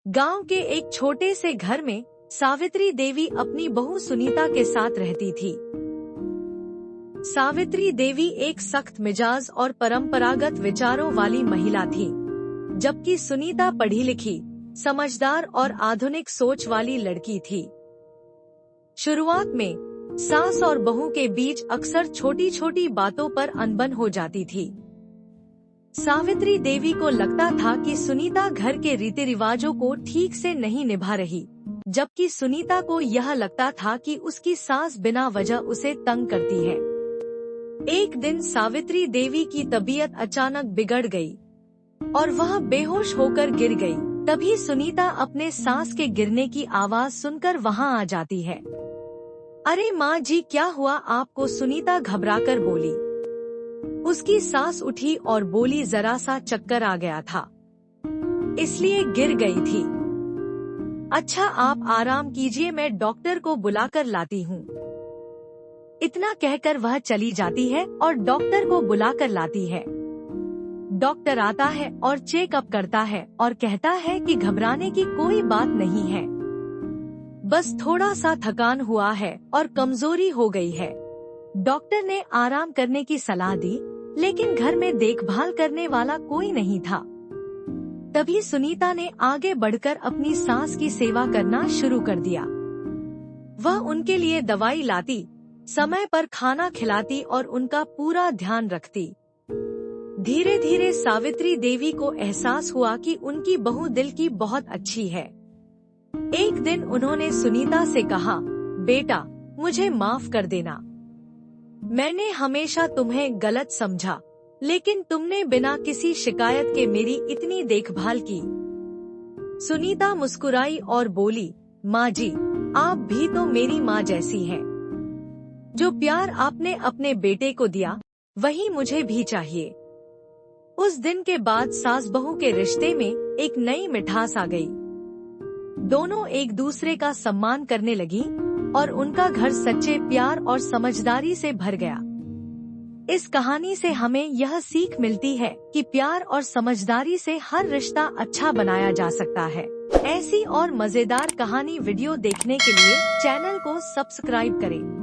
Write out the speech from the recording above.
गांव के एक छोटे से घर में सावित्री देवी अपनी बहू सुनीता के साथ रहती थी। सावित्री देवी एक सख्त मिजाज और परंपरागत विचारों वाली महिला थी, जबकि सुनीता पढ़ी लिखी, समझदार और आधुनिक सोच वाली लड़की थी। शुरुआत में सास और बहू के बीच अक्सर छोटी छोटी बातों पर अनबन हो जाती थी। सावित्री देवी को लगता था कि सुनीता घर के रीति रिवाजों को ठीक से नहीं निभा रही, जबकि सुनीता को यह लगता था कि उसकी सास बिना वजह उसे तंग करती है। एक दिन सावित्री देवी की तबीयत अचानक बिगड़ गई और वह बेहोश होकर गिर गई। तभी सुनीता अपने सास के गिरने की आवाज सुनकर वहां आ जाती है। अरे माँ जी, क्या हुआ आपको? सुनीता घबराकर बोली। उसकी सास उठी और बोली, जरा सा चक्कर आ गया था, इसलिए गिर गई थी। अच्छा, आप आराम कीजिए, मैं डॉक्टर को बुलाकर लाती हूँ। इतना कहकर वह चली जाती है और डॉक्टर को बुलाकर लाती है। डॉक्टर आता है और चेकअप करता है और कहता है कि घबराने की कोई बात नहीं है, बस थोड़ा सा थकान हुआ है और कमजोरी हो गई है। डॉक्टर ने आराम करने की सलाह दी, लेकिन घर में देखभाल करने वाला कोई नहीं था। तभी सुनीता ने आगे बढ़कर अपनी सास की सेवा करना शुरू कर दिया। वह उनके लिए दवाई लाती, समय पर खाना खिलाती और उनका पूरा ध्यान रखती। धीरे धीरे सावित्री देवी को एहसास हुआ कि उनकी बहू दिल की बहुत अच्छी है। एक दिन उन्होंने सुनीता से कहा, बेटा, मुझे माफ कर देना, मैंने हमेशा तुम्हें गलत समझा, लेकिन तुमने बिना किसी शिकायत के मेरी इतनी देखभाल की। सुनीता मुस्कुराई और बोली, माँ जी, आप भी तो मेरी माँ जैसी हैं। जो प्यार आपने अपने बेटे को दिया, वही मुझे भी चाहिए। उस दिन के बाद सास बहू के रिश्ते में एक नई मिठास आ गई। दोनों एक दूसरे का सम्मान करने लगी और उनका घर सच्चे प्यार और समझदारी से भर गया। इस कहानी से हमें यह सीख मिलती है कि प्यार और समझदारी से हर रिश्ता अच्छा बनाया जा सकता है। ऐसी और मजेदार कहानी वीडियो देखने के लिए चैनल को सब्सक्राइब करें।